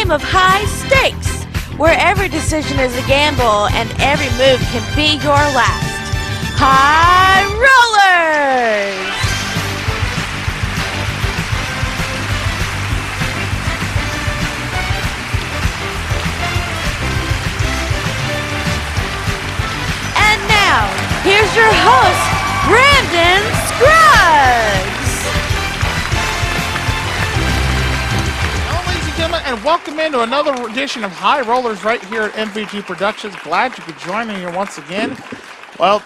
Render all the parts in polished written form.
game of high stakes, where every decision is a gamble and every move can be your last. High Rollers! And now, here's your host, Brandon Scruggs! And welcome into another edition of High Rollers right here at MVG Productions. Glad you could join me here once again. Well,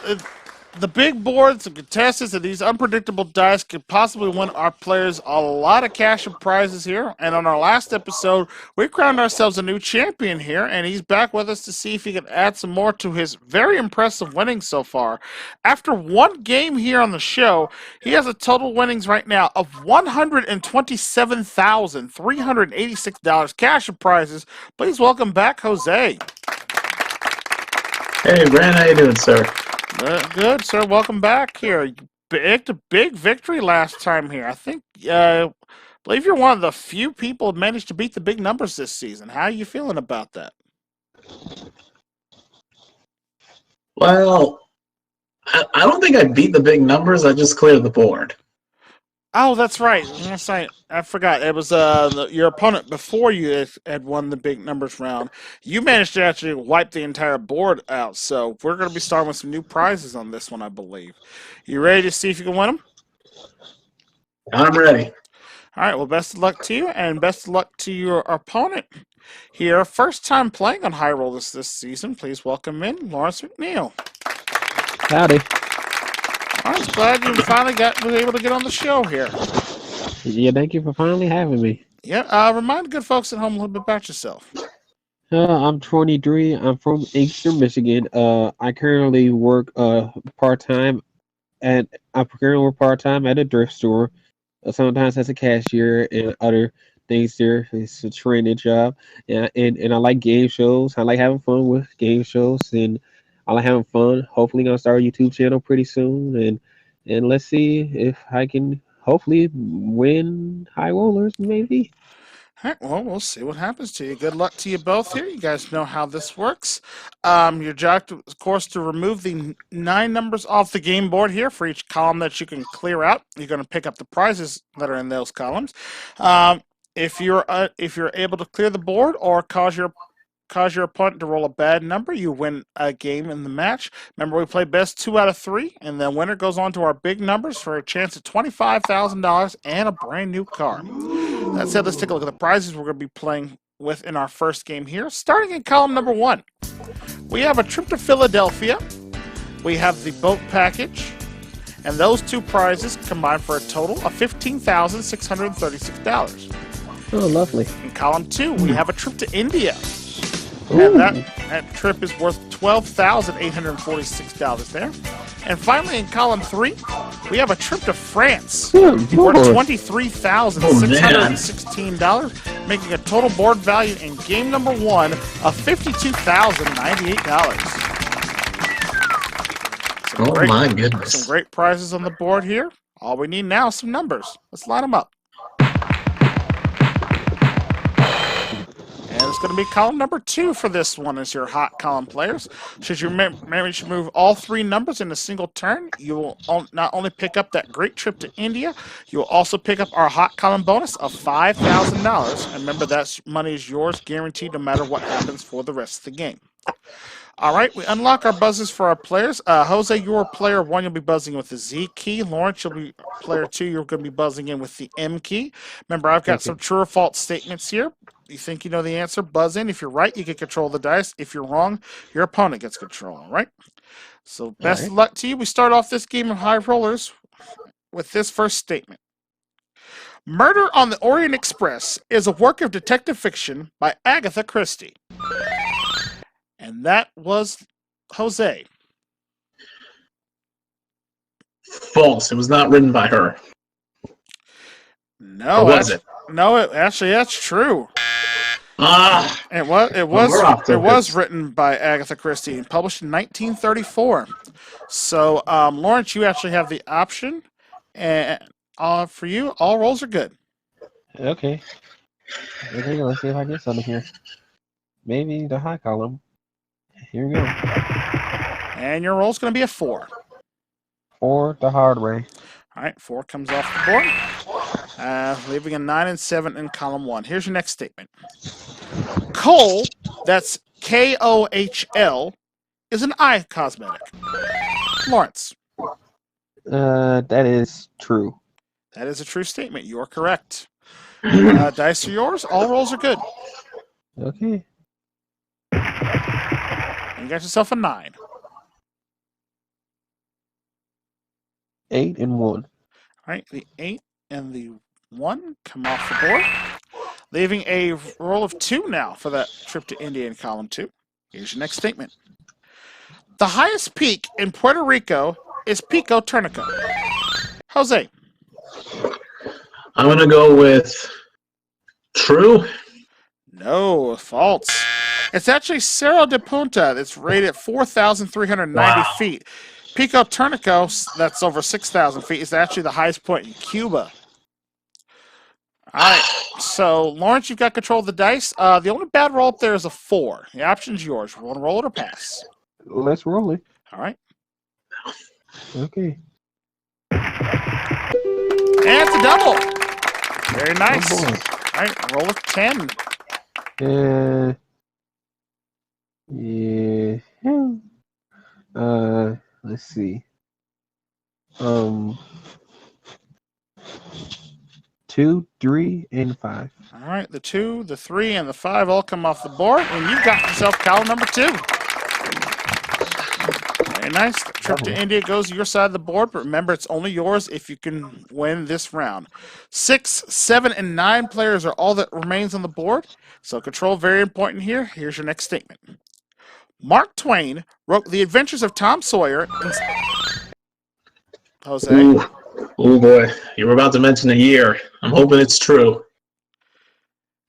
the big boards, the contestants, and these unpredictable dice could possibly win our players a lot of cash and prizes here. And on our last episode, we crowned ourselves a new champion here, and he's back with us to see if he can add some more to his very impressive winnings so far. After one game here on the show, he has a total winnings right now of $127,386 cash and prizes. Please welcome back Jose. Hey, Brand, how you doing, sir? Good, sir. Welcome back here. You picked a big victory last time here. I think, believe you're one of the few people who managed to beat the big numbers this season. How are you feeling about that? Well, I don't think I beat the big numbers. I just cleared the board. Oh, that's right. I forgot. It was your opponent before you had won the big numbers round. You managed to actually wipe the entire board out. So we're going to be starting with some new prizes on this one, I believe. You ready to see if you can win them? I'm ready. All right. Well, best of luck to you, and best of luck to your opponent here. First time playing on High Rollers this season. Please welcome in Lawrence McNeil. Howdy. I was glad you finally was able to get on the show here. Yeah, thank you for finally having me. Yeah, remind the good folks at home a little bit about yourself. I'm 23. I'm from Inkster, Michigan. I currently work part-time at a thrift store. Sometimes as a cashier and other things there. It's a training job. And I like game shows. I like having fun with game shows, and I like having fun. Hopefully gonna start a YouTube channel pretty soon, and let's see if I can hopefully win High Rollers maybe. All right, well, we'll see what happens to you. Good luck to you both here. You guys know how this works. Your job, of course, to remove the 9 numbers off the game board here for each column that you can clear out. You're going to pick up the prizes that are in those columns. If you're able to clear the board or cause your opponent to roll a bad number, you win a game in the match. Remember, we play best 2 out of 3, and the winner goes on to our big numbers for a chance at $25,000 and a brand new car. That said, let's take a look at the prizes we're going to be playing with in our first game here. Starting in column number 1, we have a trip to Philadelphia. We have the boat package, and those 2 prizes combine for a total of $15,636. Oh, lovely. In column 2, we have a trip to India. Ooh. And that trip is worth $12,846 there. And finally, in column 3, we have a trip to France worth $23,616, making a total board value in game number 1 of $52,098. Oh my goodness. Some great prizes on the board here. All we need now is some numbers. Let's line them up. And it's going to be column number 2 for this one as your hot column players. Should you manage to move all 3 numbers in a single turn, you will not only pick up that great trip to India, you will also pick up our hot column bonus of $5,000. And remember, that money is yours guaranteed no matter what happens for the rest of the game. All right, we unlock our buzzers for our players. Jose, you're player 1, you'll be buzzing with the Z key. Lawrence, you'll be player 2, you're going to be buzzing in with the M key. Remember, I've got some true or false statements here. You think you know the answer, buzz in. If you're right, you get control of the dice. If you're wrong, your opponent gets control, all right? So best of luck to you. We start off this game of High Rollers with this first statement. Murder on the Orient Express is a work of detective fiction by Agatha Christie. And that was Jose. False. It was not written by her. No, or was it? No, actually, that's true. It was written by Agatha Christie and published in 1934. So, Lawrence, you actually have the option, and for you, all rolls are good. Okay. Okay, let's see if I get something here. Maybe the high column. Here we go. And your roll's going to be a 4. 4 the hard way. All right, 4 comes off the board, leaving a 9 and 7 in column 1. Here's your next statement. Kohl, that's Kohl, is an eye cosmetic. Lawrence. That is true. That is a true statement. You are correct. Dice are yours. All rolls are good. Okay. You got yourself a 9. 8 and 1. All right, the 8 and the 1 come off the board, leaving a roll of 2 now for that trip to India in column 2. Here's your next statement. The highest peak in Puerto Rico is Pico Turnico. Jose. I'm gonna go with true. No, false. It's actually Cerro de Punta. That's rated at 4,390 feet. Pico Turnico, that's over 6,000 feet, is actually the highest point in Cuba. All right, so Lawrence, you've got control of the dice. The only bad roll up there is a 4. The option's yours. Want to roll it or pass? Let's roll it. All right. Okay. And it's a double. Very nice. Oh, All right, roll a 10. Yeah. Let's see. 2, 3, and 5. All right, the 2, the 3, and the 5 all come off the board, and you've got yourself column number 2. Very nice. The trip to India goes to your side of the board, but remember, it's only yours if you can win this round. 6, 7, and 9 players are all that remains on the board, so control very important here. Here's your next statement. Mark Twain wrote The Adventures of Tom Sawyer in... Jose. Oh boy, you were about to mention a year. I'm hoping it's true.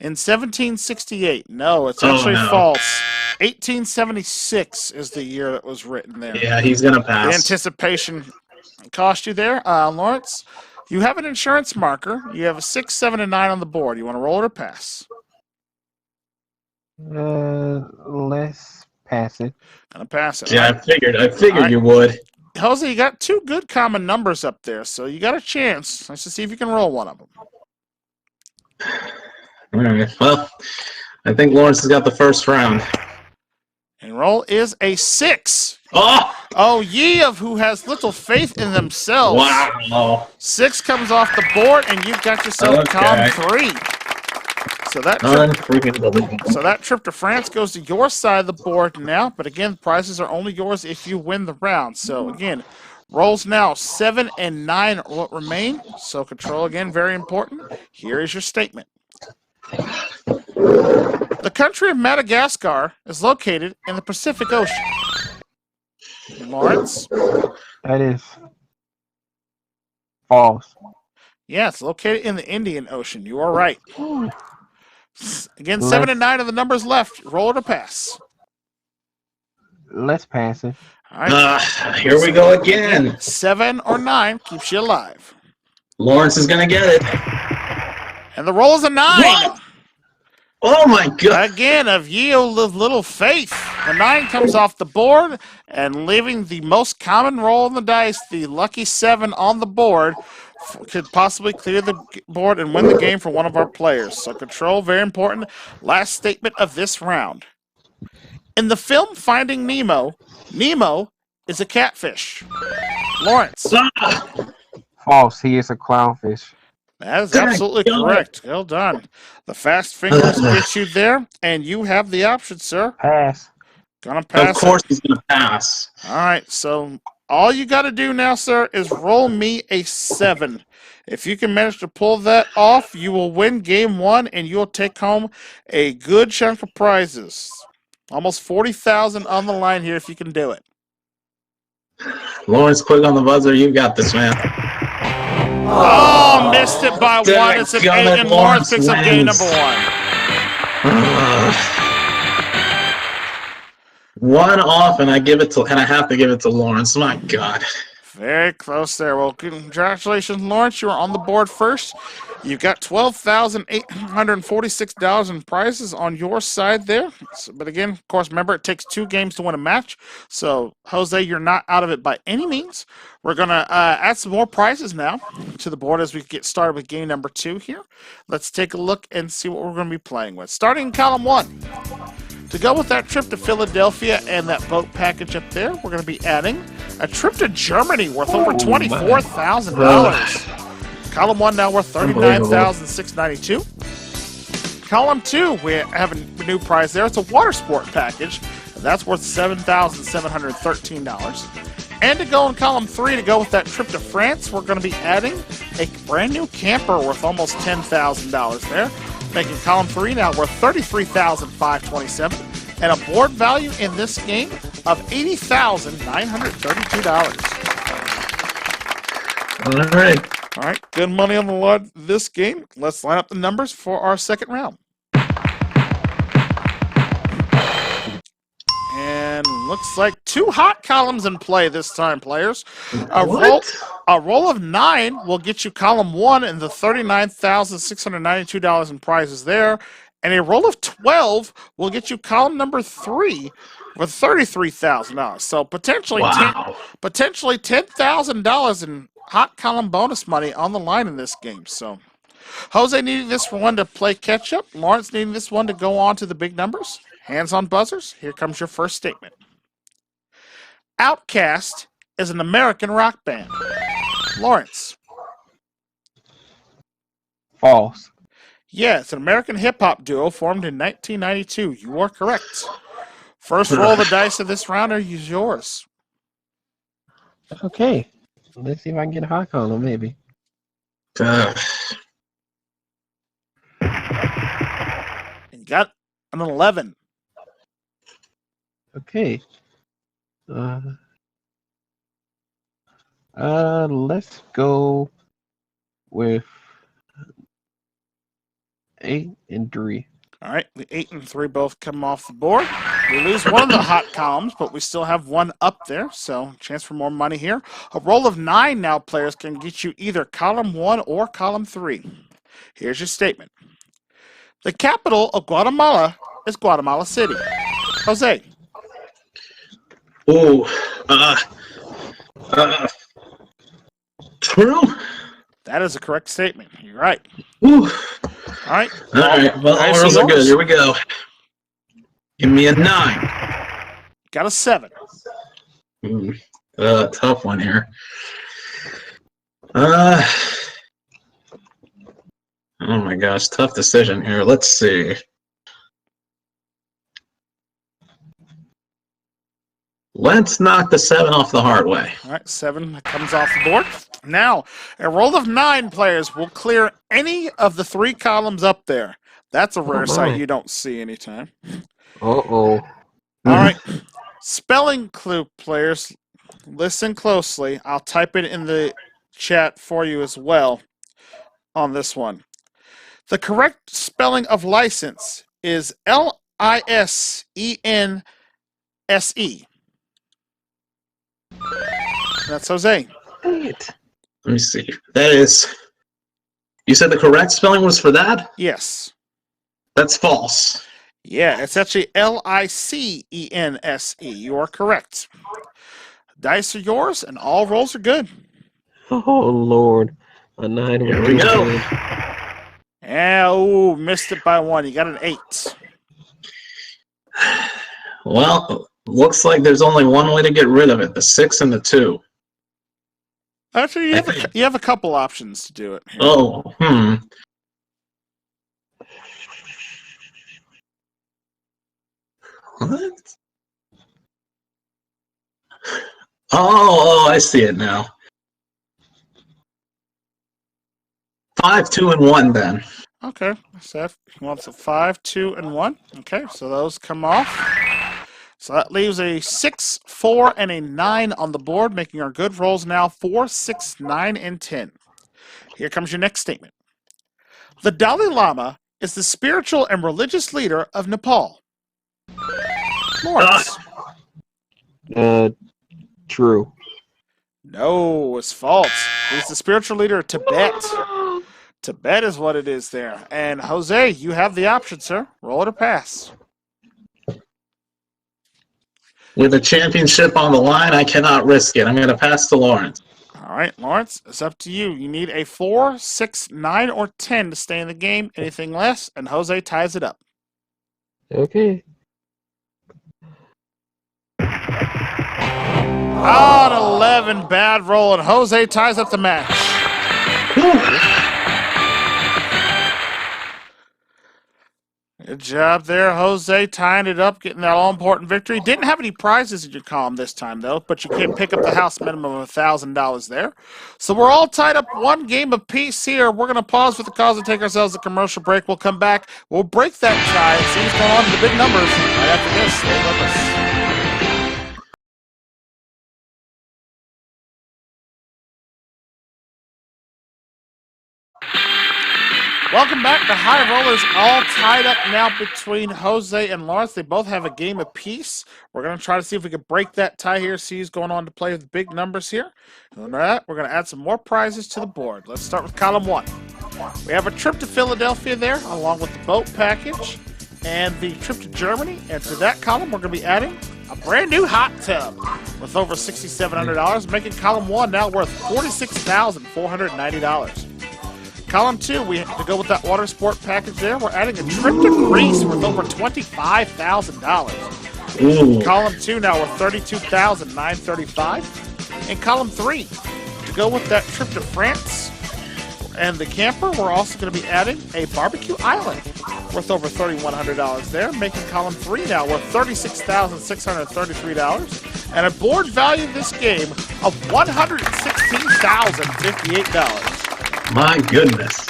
In 1768. No, it's actually false. 1876 is the year that was written there. Yeah, he's gonna pass. The anticipation cost you there. Lawrence, you have an insurance marker. You have a 6, 7, and 9 on the board. You want to roll it or pass? Let's pass it. Gonna pass it. Yeah, Right? I figured All right. you would. Jose, you got 2 good common numbers up there, so you got a chance. Let's just see if you can roll one of them. All right. Well, I think Lawrence has got the first round. And roll is a 6. Oh! Oh, ye of who has little faith in themselves. Wow. 6 comes off the board, and you've got yourself column 3. So that trip to France goes to your side of the board now, but again, prizes are only yours if you win the round. So again, rolls now 7 and 9 are what remain. So control again, very important. Here is your statement. The country of Madagascar is located in the Pacific Ocean. Lawrence? That is false. Yeah, it's located in the Indian Ocean. You are right. Again, 7 and 9 are the numbers left. Roll it or pass. Let's pass it. All right. Here we go again. 7 or 9 keeps you alive. Lawrence is gonna get it. And the roll is a 9. What? Oh my god. Again, of yield of little faith. The 9 comes off the board, and leaving the most common roll on the dice, the lucky 7 on the board, could possibly clear the board and win the game for one of our players. So control, very important. Last statement of this round. In the film Finding Nemo, Nemo is a catfish. Lawrence. False. He is a clownfish. That is absolutely correct. Well done. The fast fingers get you there, and you have the option, sir. Pass. Gonna pass. Of course he's gonna pass. All right, so all you got to do now, sir, is roll me a 7. If you can manage to pull that off, you will win game 1, and you'll take home a good chunk of prizes. Almost 40,000 on the line here if you can do it. Lawrence, quick on the buzzer. You got this, man. Oh, missed it by 1. It's an 8, and Lawrence picks up game number 1. 1 off, and I have to give it to Lawrence. My God. Very close there. Well, congratulations, Lawrence. You are on the board first. You've got $12,846 in prizes on your side there. But again, of course, remember, it takes 2 games to win a match. So, Jose, you're not out of it by any means. We're going to add some more prizes now to the board as we get started with game number 2 here. Let's take a look and see what we're going to be playing with. Starting in column 1. To go with that trip to Philadelphia and that boat package up there, we're going to be adding a trip to Germany worth over $24,000. Column 1 now worth $39,692. Column 2, we have a new prize there. It's a water sport package. That's worth $7,713. And to go in column 3, to go with that trip to France, we're going to be adding a brand new camper worth almost $10,000 there, making column 3 now worth $33,527, and a board value in this game of $80,932. All right, good money on the line this game. Let's line up the numbers for our second round. And looks like 2 hot columns in play this time, players. A roll of 9 will get you column 1 and the $39,692 in prizes there. And a roll of 12 will get you column number 3 with $33,000. So potentially $10,000 in hot column bonus money on the line in this game. So Jose needing this one to play catch up. Lawrence needing this one to go on to the big numbers. Hands on buzzers. Here comes your first statement. Outkast is an American rock band. Lawrence. False. Yeah, it's an American hip-hop duo formed in 1992. You are correct. First roll of the dice of this round is yours. Okay. Let's see if I can get a hot column, maybe. And you got an 11. Okay. Let's go with 8 and 3. All right, the 8 and 3 both come off the board. We lose one of the hot columns, but we still have one up there, so chance for more money here. A roll of 9 now, players, can get you either column 1 or column 3. Here's your statement. The capital of Guatemala is Guatemala City. Jose. True? That is a correct statement. You're right. Ooh. All right. All right. Well, all rolls are good. Here we go. Give me a 9. Got a 7. Tough one here. Oh my gosh, tough decision here. Let's see. Let's knock the 7 off the hard way. All right, 7 comes off the board. Now, a roll of 9 players will clear any of the 3 columns up there. That's a rare sight you don't see anytime. Uh-oh. All right. Spelling clue, players. Listen closely. I'll type it in the chat for you as well on this one. The correct spelling of license is License. That's Jose. Dang it. Let me see. That is... You said the correct spelling was for that? Yes. That's false. Yeah, it's actually License. You are correct. Dice are yours, and all rolls are good. Oh, Lord. A 9. Here we go. Yeah, ooh, missed it by 1. You got an 8. Well, looks like there's only one way to get rid of it, the 6 and the 2. Actually, you have a couple options to do it. Here. Oh, What? Oh, I see it now. 5, 2, and 1 then. Okay, so wants a 5, 2, and 1. Okay, so those come off. So that leaves a 6, 4, and a 9 on the board, making our good rolls now 4, 6, 9, and 10. Here comes your next statement. The Dalai Lama is the spiritual and religious leader of Nepal. Lawrence. True. No, it's false. He's the spiritual leader of Tibet. Tibet is what it is there. And Jose, you have the option, sir. Roll it or pass. With a championship on the line, I cannot risk it. I'm going to pass to Lawrence. All right, Lawrence, it's up to you. You need a 4, 6, 9, or 10 to stay in the game. Anything less, and Jose ties it up. Okay. On 11, bad roll, and Jose ties up the match. Good job there, Jose, tying it up, getting that all-important victory. Didn't have any prizes in your column this time, though, but you can't pick up the house minimum of $1,000 there. So we're all tied up one game apiece here. We're going to pause for the cause and take ourselves a commercial break. We'll come back. We'll break that tie and see what's going on to the big numbers right after this. Stay with us. Welcome back to High Rollers, all tied up now between Jose and Lawrence. They both have a game apiece. We're going to try to see if we can break that tie here, see who's going on to play with big numbers here. And with that, we're going to add some more prizes to the board. Let's start with column 1. We have a trip to Philadelphia there, along with the boat package and the trip to Germany. And to that column, we're going to be adding a brand new hot tub with over $6,700, making column 1 now worth $46,490. Column 2, we have to go with that water sport package there. We're adding a trip to Greece worth over $25,000. Column 2 now worth $32,935. And column 3, to go with that trip to France and the camper, we're also going to be adding a barbecue island worth over $3,100 there, making column 3 now worth $36,633. And a board value of this game of $116,058. My goodness.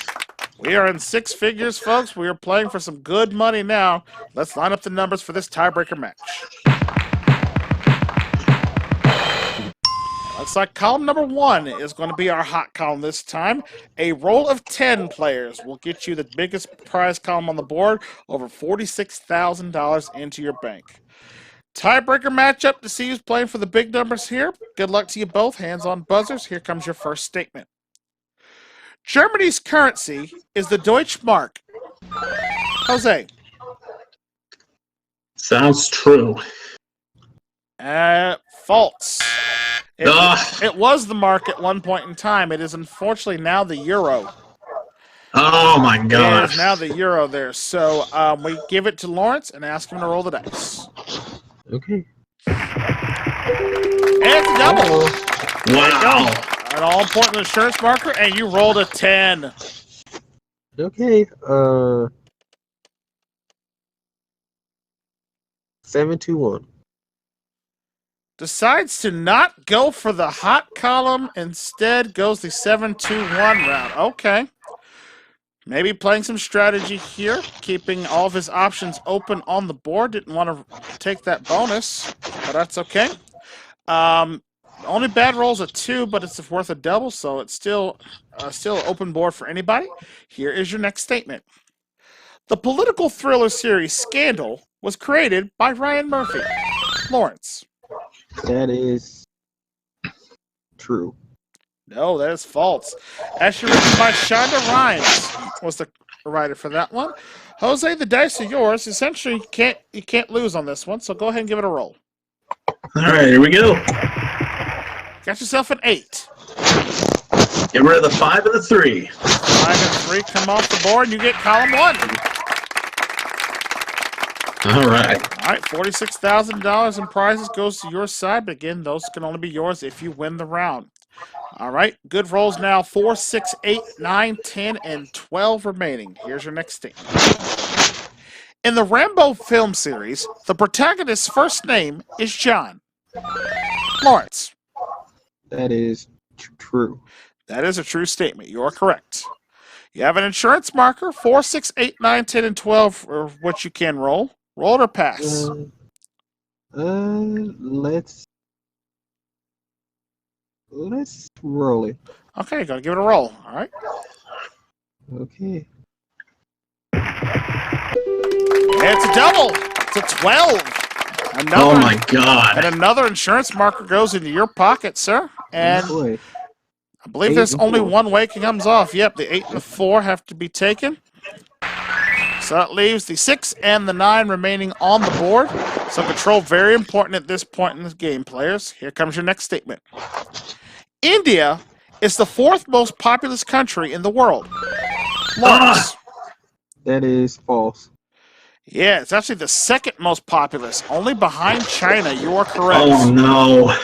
We are in 6 figures, folks. We are playing for some good money now. Let's line up the numbers for this tiebreaker match. Looks like column number 1 is going to be our hot column this time. A roll of 10 players will get you the biggest prize column on the board, over $46,000 into your bank. Tiebreaker matchup to see who's playing for the big numbers here. Good luck to you both. Hands on buzzers. Here comes your first statement. Germany's currency is the Deutschmark. Jose. Sounds true. False. It was the mark at one point in time. It is unfortunately now the euro. Oh my gosh. It is now the euro there. So we give it to Lawrence and ask him to roll the dice. Okay. And it's a double. Wow. An all-important insurance marker, and you rolled a 10. Okay. 721. Decides to not go for the hot column, instead goes the 721 route. Okay. Maybe playing some strategy here, keeping all of his options open on the board. Didn't want to take that bonus, but that's okay. Only bad rolls a 2, but it's worth a double, so it's still open board for anybody. Here is your next statement. The political thriller series Scandal was created by Ryan Murphy. Lawrence. That is true. No, that is false. Actually written by Shonda Rhimes was the writer for that one. Jose, the dice are yours. Essentially, you can't lose on this one, so go ahead and give it a roll. All right, here we go. Got yourself an 8. Get rid of the 5 and the 3. 5 and 3 come off the board, and you get column 1. All right. All right, $46,000 in prizes goes to your side, but again, those can only be yours if you win the round. All right, good rolls now. 4, 6, 8, 9, 10, and 12 remaining. Here's your next statement. In the Rambo film series, the protagonist's first name is John. Lawrence. That is true. That is a true statement. You are correct. You have an insurance marker. 4, 6, 8, 9, 10, and 12 are what you can roll. Roll it or pass? Let's roll it. Okay, gonna give it a roll. All right. Okay. And it's a double. It's a 12. Oh my God. And another insurance marker goes into your pocket, sir. And boy. I believe 8 there's and only 4. one way it comes off. Yep, the 8 and the 4 have to be taken. So that leaves the 6 and the 9 remaining on the board. So control very important at this point in the game, players. Here comes your next statement. India is the 4th most populous country in the world. Lawrence. That is false. Yeah, it's actually the 2nd most populous, only behind China. You are correct. Oh no.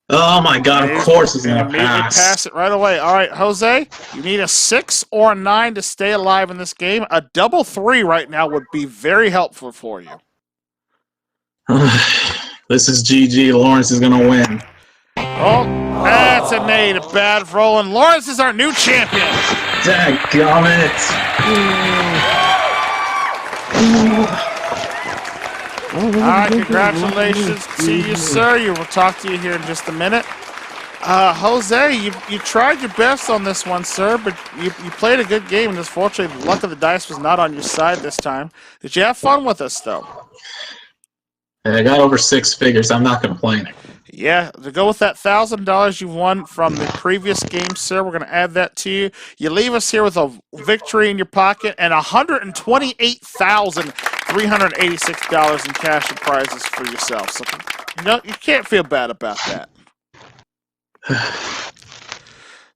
Oh my god, of course he's And gonna immediately pass it right away. All right, Jose, you need a 6 or a 9 to stay alive in this game. A double 3 right now would be very helpful for you. This is GG. Lawrence is gonna win. Oh, that's an 8. A bad roll, and Lawrence is our new champion. Dadgummit. All right, congratulations to you, sir. You will talk to you here in just a minute. Jose, you tried your best on this one, sir, but you played a good game, and unfortunately, the luck of the dice was not on your side this time. Did you have fun with us, though? I got over 6 figures. I'm not complaining. Yeah, to go with that $1,000 you won from the previous game, sir, we're going to add that to you. You leave us here with a victory in your pocket and $128,386 in cash and prizes for yourself. So, you can't feel bad about that.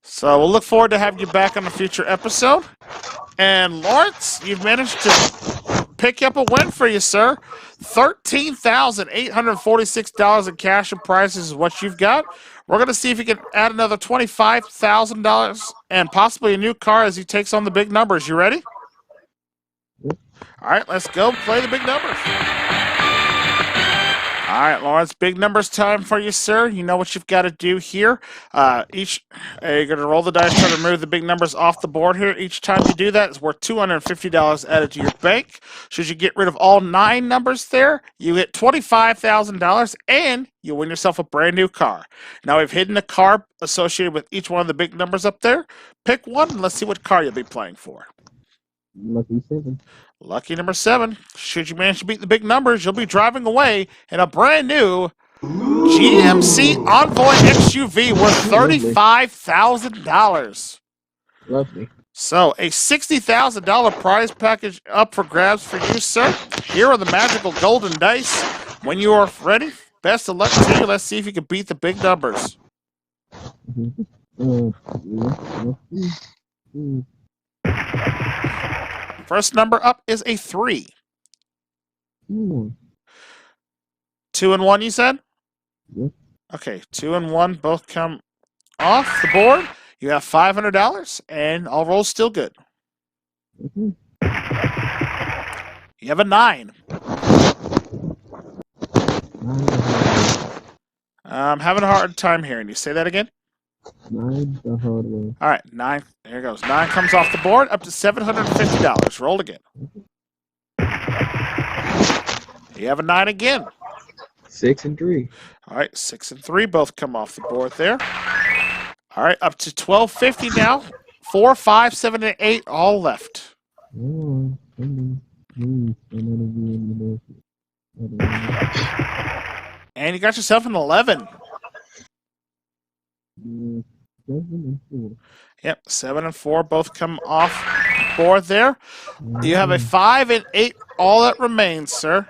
So we'll look forward to having you back on a future episode. And Lawrence, you've managed to pick up a win for you, sir. $13,846 in cash and prizes is what you've got. We're going to see if you can add another $25,000 and possibly a new car as he takes on the big numbers. You ready? All right, let's go play the big numbers. All right, Lawrence, big numbers time for you, sir. You know what you've got to do here. You're going to roll the dice, try to remove the big numbers off the board here. Each time you do that, it's worth $250 added to your bank. Should you get rid of all 9 numbers there, you get $25,000 and you win yourself a brand new car. Now, we've hidden a car associated with each one of the big numbers up there. Pick one and let's see what car you'll be playing for. Lucky 7. Lucky number 7. Should you manage to beat the big numbers, you'll be driving away in a brand new GMC Envoy XUV worth $35,000. Lovely. So, a $60,000 prize package up for grabs for you, sir. Here are the magical golden dice. When you are ready, best of luck to you. Let's see if you can beat the big numbers. First number up is a 3. 2 and 1, you said? Yep. Okay, 2 and 1 both come off the board. You have $500, and all rolls still good. You have a 9. I'm having a hard time hearing you. Say that again? 9 the hard way. All right, 9. There it goes. 9 comes off the board, up to $750. Roll again. You have a 9 again. 6 and 3. All right, 6 and 3 both come off the board there. All right, up to $1,250 now. 4, 5, 7, and 8 all left. And you got yourself an 11. 7 and 4. Yep, 7 and 4 both come off board there. You have a 5 and 8, all that remains, sir.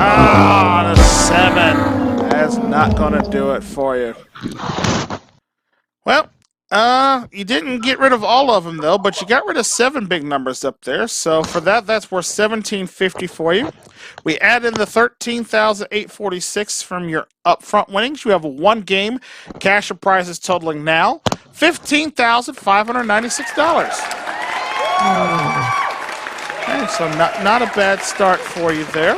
Ah, the 7. That's not going to do it for you. Well, you didn't get rid of all of them, though, but you got rid of 7 big numbers up there. So for that, that's worth $1,750 for you. We add in the $13,846 from your upfront winnings. You have 1 game, cash and prizes totaling now $15,596. Okay, so not a bad start for you there.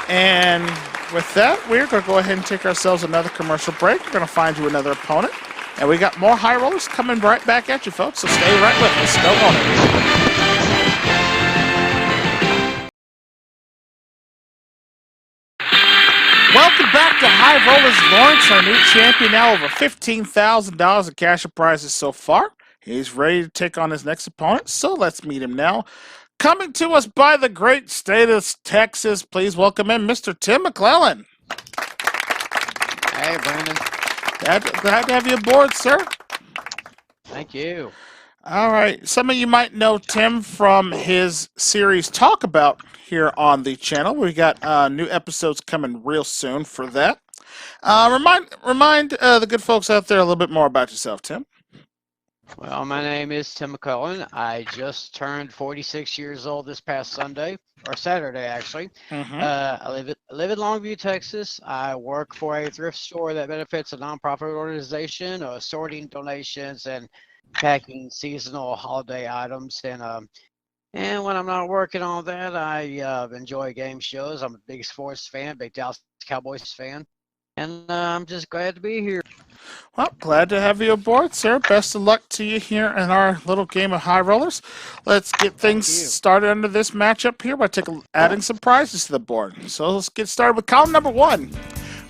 And with that, we're going to go ahead and take ourselves another commercial break. We're going to find you another opponent. And we got more high rollers coming right back at you, folks. So stay right with us. Go on it. Welcome back to High Rollers. Lawrence, our new champion, now over $15,000 in cash and prizes so far. He's ready to take on his next opponent, so let's meet him now. Coming to us by the great state of Texas, please welcome in Mr. Tim McClellan. Hey, Brandon. Glad to have you aboard, sir. Thank you. All right. Some of you might know Tim from his series Talk About here on the channel. We got new episodes coming real soon for that. Remind the good folks out there a little bit more about yourself, Tim. Well, my name is Tim McCullen. I just turned 46 years old this past Sunday, or Saturday, actually. I live in Longview, Texas. I work for a thrift store that benefits a nonprofit organization, sorting donations and packing seasonal holiday items. And when I'm not working on that, I enjoy game shows. I'm a big sports fan, big Dallas Cowboys fan. And I'm just glad to be here. Well, glad to have you aboard, sir. Best of luck to you here in our little game of high rollers. Let's get things started under this matchup here by adding some prizes to the board. So let's get started with column number 1.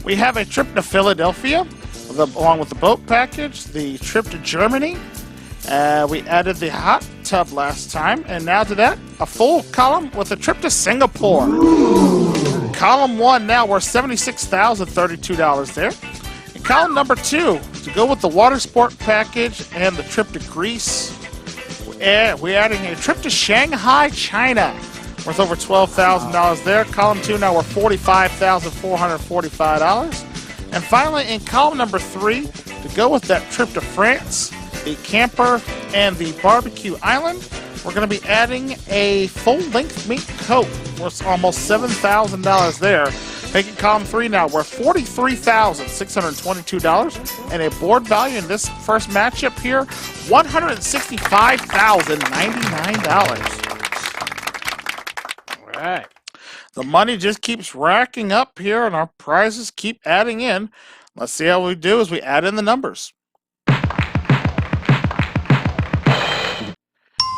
We have a trip to Philadelphia, along with the boat package, the trip to Germany. We added the hot tub last time, and now to that, a full column with a trip to Singapore. Column 1 now, we're $76,032 there. And column number 2, to go with the water sport package and the trip to Greece, we're adding a trip to Shanghai, China, worth over $12,000 there. Column 2 now, we're $45,445. And finally, in column number 3, to go with that trip to France, the camper, and the barbecue island, we're going to be adding a full-length mink coat worth almost $7,000 there. Making column 3 now, we're $43,622, and a board value in this first matchup here, $165,099. All right. The money just keeps racking up here, and our prizes keep adding in. Let's see how we do as we add in the numbers.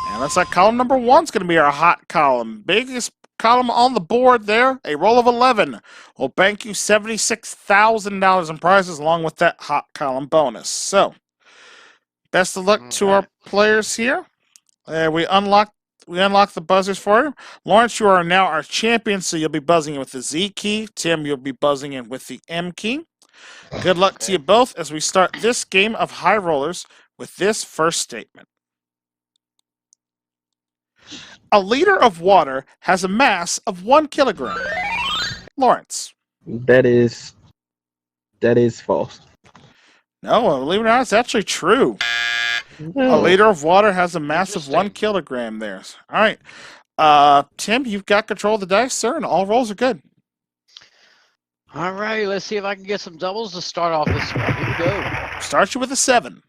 And looks like column number 1 is going to be our hot column. Biggest column on the board there, a roll of 11. Will bank you $76,000 in prizes along with that hot column bonus. So, best of luck to our players here. We unlock the buzzers for you. Lawrence, you are now our champion, so you'll be buzzing in with the Z key. Tim, you'll be buzzing in with the M key. Good luck to you both as we start this game of high rollers with this first statement. A liter of water has a mass of 1 kilogram. Lawrence. That is false. No, believe it or not, it's actually true. A liter of water has a mass of 1 kilogram there. All right. Tim, you've got control of the dice, sir, and all rolls are good. All right, let's see if I can get some doubles to start off this one. Here we go. Start you with a 7.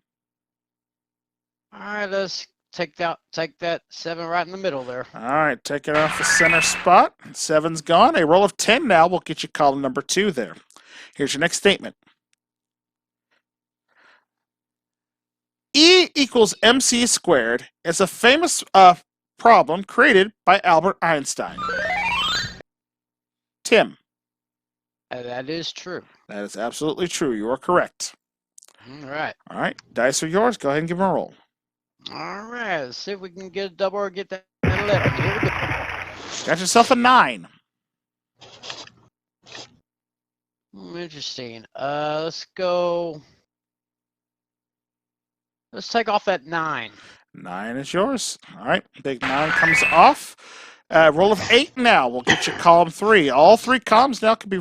All right, let's take that 7 right in the middle there. All right, take it off the center spot. 7's gone. A roll of 10 now will get you column number 2 there. Here's your next statement. E equals MC squared is a famous problem created by Albert Einstein. Tim. That is true. That is absolutely true. You are correct. All right. All right, dice are yours. Go ahead and give them a roll. All right, let's see if we can get a double or get that 11. Here we go. Got yourself a 9. Interesting. Let's go. Let's take off that 9. 9 is yours. All right, big 9 comes off. Roll of 8 now. We'll get you column 3. All 3 columns now can be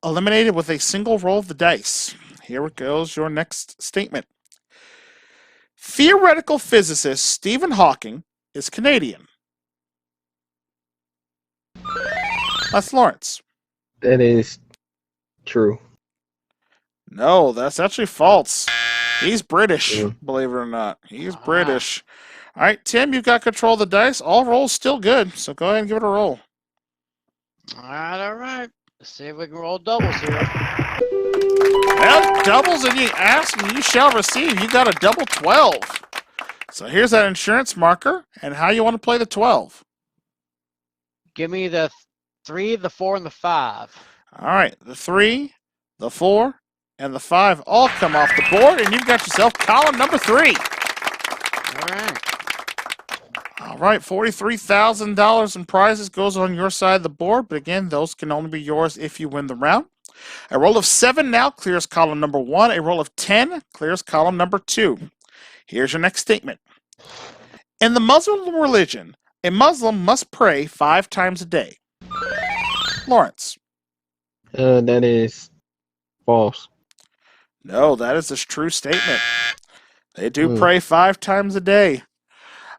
eliminated with a single roll of the dice. Here goes your next statement. Theoretical physicist Stephen Hawking is Canadian. That's Lawrence. That is true. No, that's actually false. He's British, believe it or not. He's British. All right, Tim, you've got control of the dice. All rolls still good, so go ahead and give it a roll. All right. Let's see if we can roll doubles here. Well, doubles and you ask and you shall receive. You got a double 12. So here's that insurance marker and how you want to play the 12. Give me the 3, the 4, and the 5. All right, the 3, the 4, and the 5 all come off the board, and you've got yourself column number 3. All right. All right, $43,000 in prizes goes on your side of the board, but again, those can only be yours if you win the round. A roll of 7 now clears column number 1. A roll of 10 clears column number 2. Here's your next statement. In the Muslim religion, a Muslim must pray 5 times a day. Lawrence. That is false. No, that is a true statement. They do pray 5 times a day.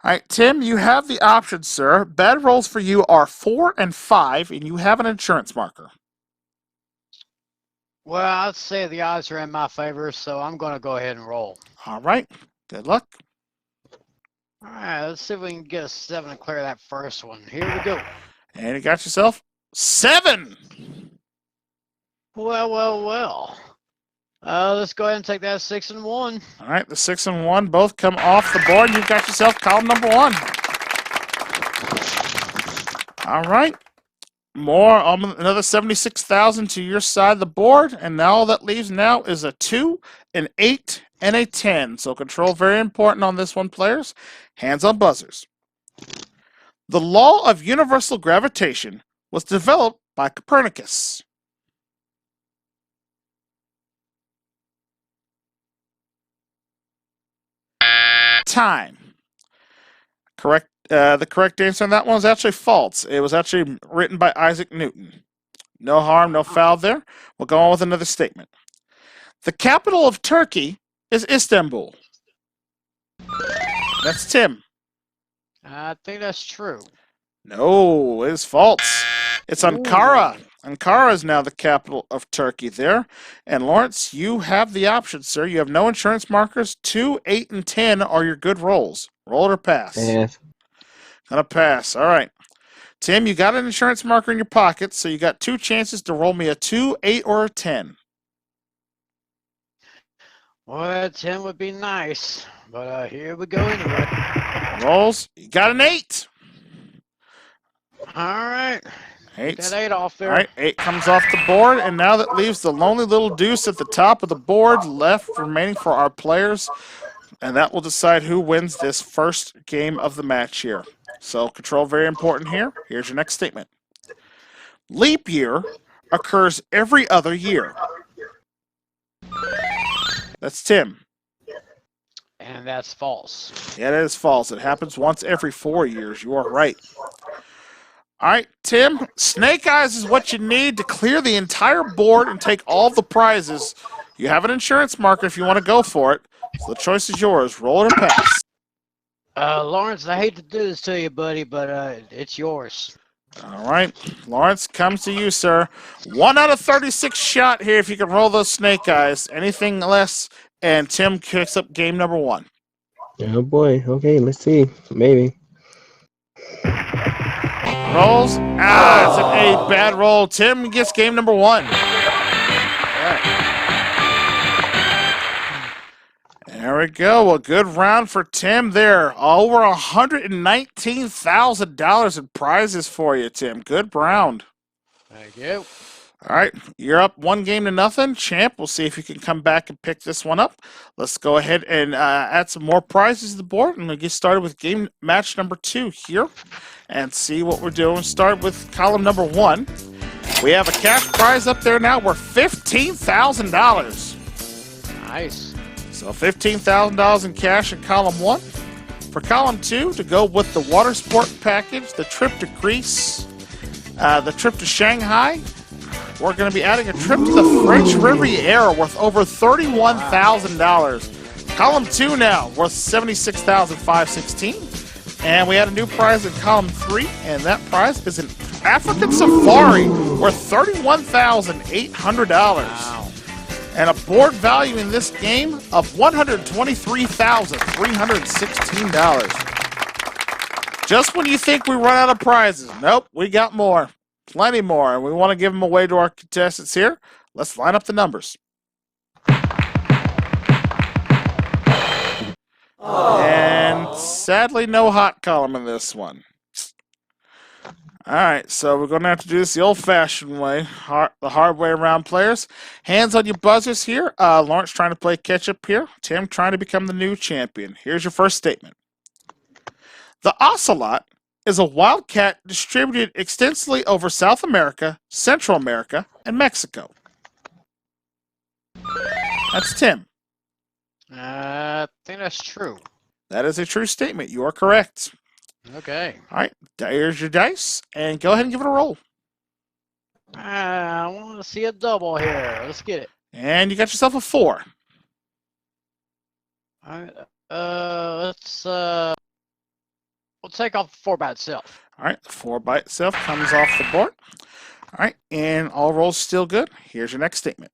All right, Tim, you have the option, sir. Bad rolls for you are 4 and 5, and you have an insurance marker. Well, I'd say the odds are in my favor, so I'm going to go ahead and roll. All right, good luck. All right, let's see if we can get a 7 to clear that first one. Here we go. And you got yourself 7. Well. Let's go ahead and take that 6 and 1. All right, the 6 and 1 both come off the board. You've got yourself column number 1. All right. More, another 76,000 to your side of the board, and now all that leaves now is a 2, an 8, and a 10. So control very important on this one, players. Hands on buzzers. The law of universal gravitation was developed by Copernicus. Time. Correct. The correct answer on that one is actually false. It was actually written by Isaac Newton. No harm, no foul there. We'll go on with another statement. The capital of Turkey is Istanbul. That's Tim. I think that's true. No, it is false. It's Ankara. Ankara is now the capital of Turkey there. And Lawrence, you have the option, sir. You have no insurance markers. 2, 8, and 10 are your good rolls. Roll it or pass. Pass. Gonna pass. All right. Tim, you got an insurance marker in your pocket, so you got 2 chances to roll me a 2, 8, or a 10. Well, 10 would be nice, but here we go anyway. Rolls. You got an 8. All right. 8. That 8 off there. All right, 8 comes off the board, and now that leaves the lonely little deuce at the top of the board left remaining for our players, and that will decide who wins this first game of the match here. So control very important here. Here's your next statement. Leap year occurs every other year. That's Tim. And that's false. Yeah, that is false. It happens once every 4 years. You are right. All right, Tim, Snake Eyes is what you need to clear the entire board and take all the prizes. You have an insurance marker if you want to go for it. So the choice is yours. Roll it or pass. Lawrence, I hate to do this to you, buddy, but it's yours. All right, Lawrence, comes to you, sir. 1 out of 36 shot here if you can roll those Snake Eyes. Anything less, and Tim kicks up game number 1. Oh boy. Okay, let's see. Maybe. Rolls. It's a bad roll. Tim gets game number 1. There we go. A good round for Tim there. Over $119,000 in prizes for you, Tim. Good round. Thank you. All right, you're up 1-0. Champ, we'll see if you can come back and pick this one up. Let's go ahead and add some more prizes to the board, and we'll get started with game match number 2 here and see what we're doing. Start with column number 1. We have a cash prize up there now worth $15,000. Nice. So $15,000 in cash in column 1. For column 2, to go with the water sport package, the trip to Greece, the trip to Shanghai, we're going to be adding a trip to the French Riviera worth over $31,000. Column 2 now worth $76,516. And we had a new prize in column 3, and that prize is an African safari worth $31,800. Wow. And a board value in this game of $123,316. Just when you think we run out of prizes, nope, we got more. Plenty more, and we want to give them away to our contestants here. Let's line up the numbers. And sadly, no hot column in this one. All right, so we're going to have to do this the old-fashioned way, the hard way around, players. Hands on your buzzers here. Lawrence trying to play catch-up here. Tim trying to become the new champion. Here's your first statement. The ocelot is a wild cat distributed extensively over South America, Central America, and Mexico. That's Tim. I think that's true. That is a true statement. You are correct. Okay. All right, there's your dice, and go ahead and give it a roll. I want to see a double here. Let's get it. And you got yourself a 4. All right. We'll take off the 4 by itself. All right, the 4 by itself comes off the board. All right, and all rolls still good. Here's your next statement.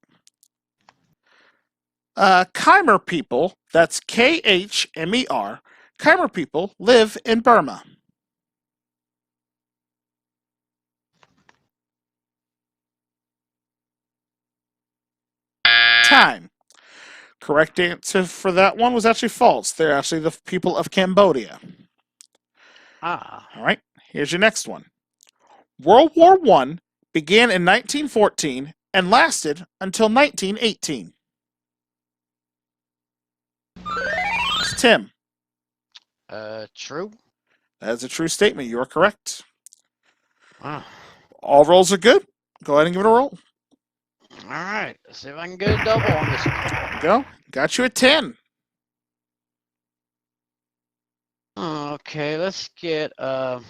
Khmer people, that's Khmer, Khmer people live in Burma. Time. Correct answer for that one was actually false. They're actually the people of Cambodia. Ah. All right, here's your next one. World War I began in 1914 and lasted until 1918. It's Tim. True. That is a true statement. You are correct. Wow. All rolls are good. Go ahead and give it a roll. All right. Let's see if I can get a double on this one. There you go. Got you a 10. Okay, let's get the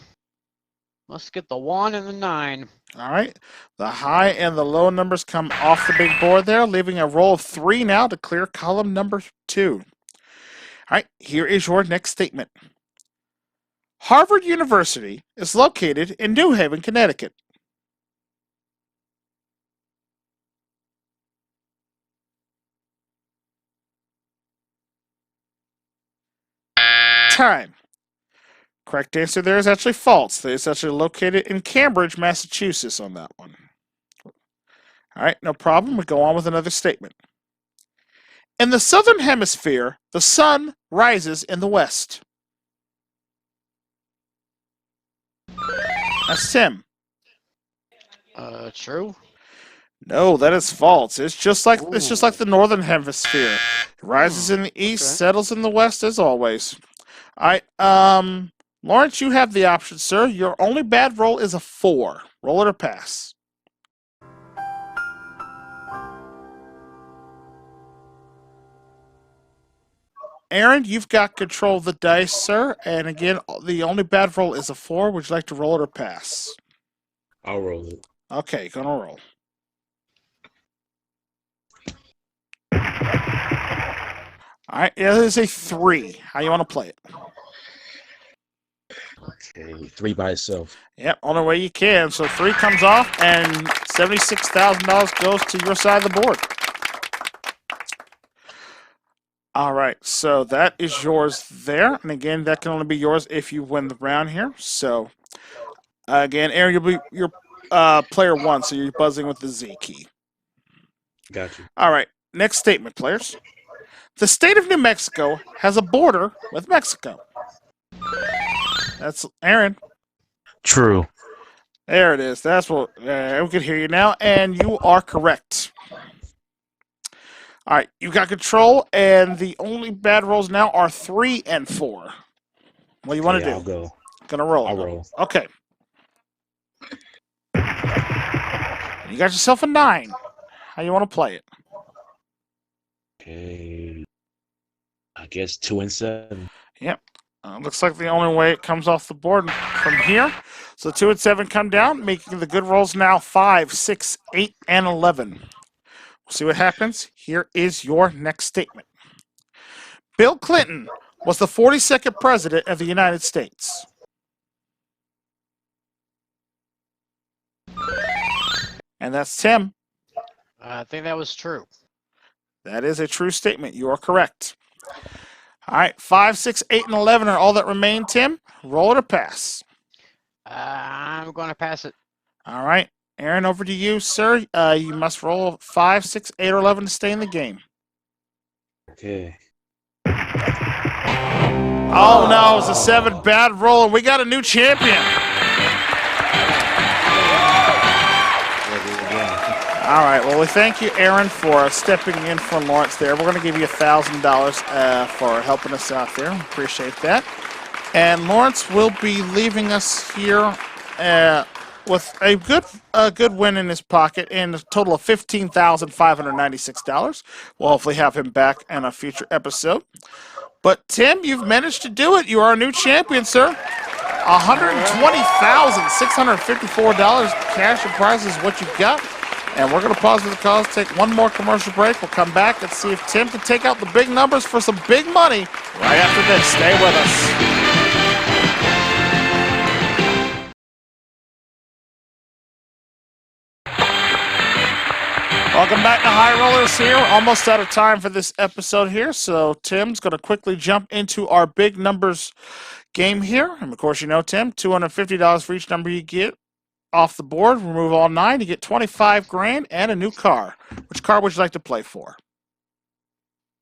1 and the 9. All right. The high and the low numbers come off the big board there, leaving a roll of 3 now to clear column number 2. All right, here is your next statement. Harvard University is located in New Haven, Connecticut. Time. Correct answer there is actually false. It's actually located in Cambridge, Massachusetts on that one. All right, no problem. We go on with another statement. In the southern hemisphere, the sun rises in the west. That's Tim. True. No, that is false. It's just like the northern hemisphere. It rises in the east, okay. settles in the west as always. All right, Lawrence, you have the option, sir. Your only bad roll is a 4. Roll it or pass. Aaron, you've got control of the dice, sir. And again, the only bad roll is a 4. Would you like to roll it or pass? I'll roll it. Okay, gonna roll. All right, it is a 3. How you want to play it? Okay, 3 by itself. Yep, only way you can. So 3 comes off, and $76,000 goes to your side of the board. All right, so that is yours there. And again, that can only be yours if you win the round here. So, again, Aaron, you'll be your player 1, so you're buzzing with the Z key. Got you. All right, next statement, players. The state of New Mexico has a border with Mexico. That's Aaron. True. There it is. That's what we can hear you now, and you are correct. All right, you got control, and the only bad rolls now are 3 and 4. What do you want to do? I'll go. Gonna roll. I'll roll. Okay. You got yourself a 9. How you want to play it? Okay. I guess 2 and 7. Yep. Looks like the only way it comes off the board from here. So 2 and 7 come down, making the good rolls now 5, 6, 8, and 11. We'll see what happens. Here is your next statement. Bill Clinton was the 42nd president of the United States. And that's Tim. I think that was true. That is a true statement. You are correct. All right, 5, 6, 8, and 11 are all that remain, Tim. Roll it or pass. I'm going to pass it. All right. Aaron, over to you, sir. You must roll 5, 6, 8, or 11 to stay in the game. Okay. Oh, no, it was a 7 bad roll, and we got a new champion. All right, well, we thank you, Aaron, for stepping in for Lawrence there. We're going to give you $1,000 for helping us out there. Appreciate that. And Lawrence will be leaving us here with a good win in his pocket and a total of $15,596. We'll hopefully have him back in a future episode. But Tim, you've managed to do it. You are a new champion, sir. $120,654 cash and prizes is what you got. And we're going to pause for the cause, take one more commercial break. We'll come back and see if Tim can take out the big numbers for some big money right after this. Stay with us. Welcome back to High Rollers here. We're almost out of time for this episode here, so Tim's going to quickly jump into our big numbers game here. And of course, you know, Tim, $250 for each number you get off the board. Remove all 9, you get 25 grand and a new car. Which car would you like to play for?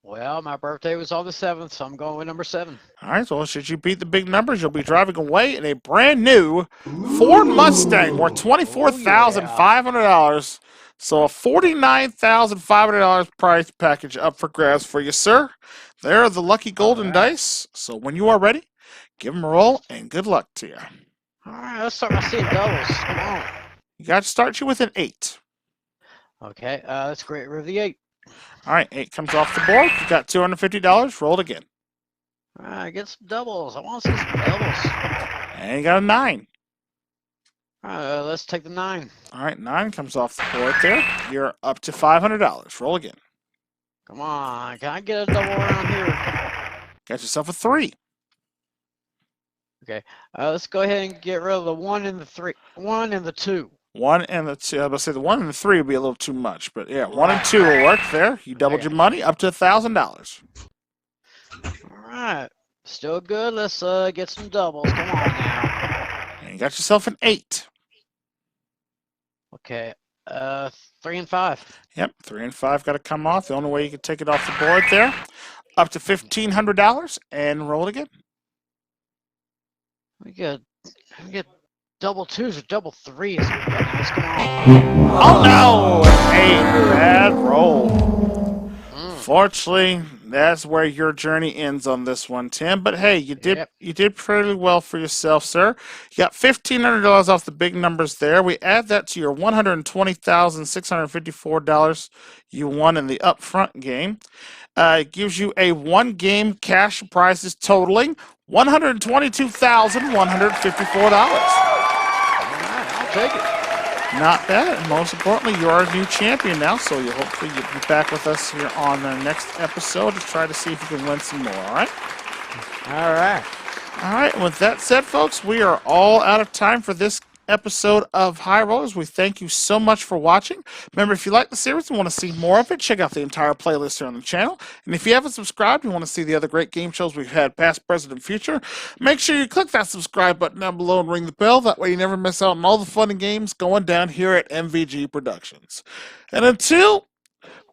Well, my birthday was on the 7th, so I'm going with number 7. All right, so should you beat the big numbers, you'll be driving away in a brand new Ford Mustang worth $24,500. So a $49,500 price package up for grabs for you, sir. There are the lucky golden dice. So when you are ready, give them a roll and good luck to you. All right, let's start by seeing doubles. Come on. You got to start you with an 8. Okay, let's great rid of the 8. All right, 8 comes off the board. You got $250. Roll it again. All right, get some doubles. I want to see some doubles. And you got a 9. All right, let's take the 9. All right, 9 comes off the board there. You're up to $500. Roll again. Come on, can I get a double around here? Got yourself a 3. Okay, let's go ahead and get rid of the 1 and the 3. 1 and the 2. 1 and the 2. I was going to say the 1 and the 3 would be a little too much, but yeah, 1 and 2 will work there. You doubled your money up to $1,000. All right, still good. Let's get some doubles. Come on now. And you got yourself an 8. Okay, 3 and 5. Yep, 3 and 5 got to come off. The only way you can take it off the board there. Up to $1,500 and roll it again. We get double 2s or double 3s. Nice. Come on. Oh no! A bad roll. Fortunately, that's where your journey ends on this one, Tim. But hey, you did pretty well for yourself, sir. You got $1,500 off the big numbers there. We add that to your $120,654 you won in the upfront game. It gives you a 1-game cash prizes totaling $122,154. I'll take it. Not bad. And most importantly, you are a new champion now, so you'll hopefully you'll be back with us here on the next episode to try to see if you can win some more, all right? All right. All right, and with that said, folks, we are all out of time for this episode of High Rollers. We thank you so much for watching. Remember, if you like the series and want to see more of it, check out the entire playlist here on the channel. And if you haven't subscribed and want to see the other great game shows we've had past, present, and future, make sure you click that subscribe button down below and ring the bell. That way you never miss out on all the fun and games going down here at MVG Productions. And until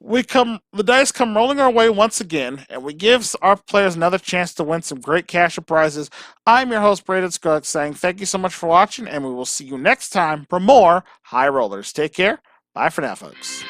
the dice come rolling our way once again, and we give our players another chance to win some great cash and prizes. I'm your host, Braden Scruggs, saying thank you so much for watching, and we will see you next time for more High Rollers. Take care. Bye for now, folks.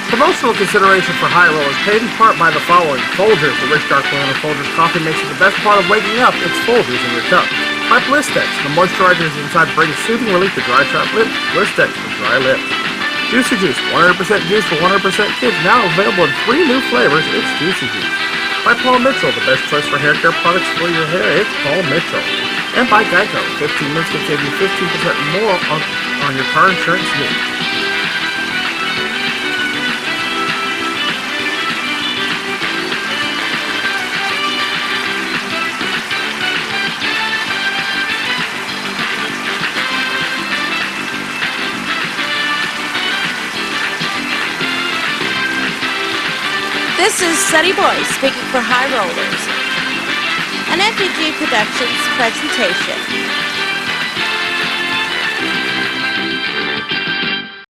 Promotional consideration for High Rollers paid in part by the following. Folgers, the rich dark blend of Folgers coffee makes it the best part of waking up. It's Folgers in your cup. By Blistex, the moisturizers inside brings soothing relief to dry chapped lips. Blistex for dry lips. Juicy Juice, 100% juice for 100% kids, now available in 3 new flavors. It's Juicy Juice. By Paul Mitchell, the best choice for hair care products for your hair. It's Paul Mitchell. And by Geico, 15 minutes can save you 15% more on your car insurance needs. This is Sunny Boy speaking for High Rollers, an FPG Productions presentation.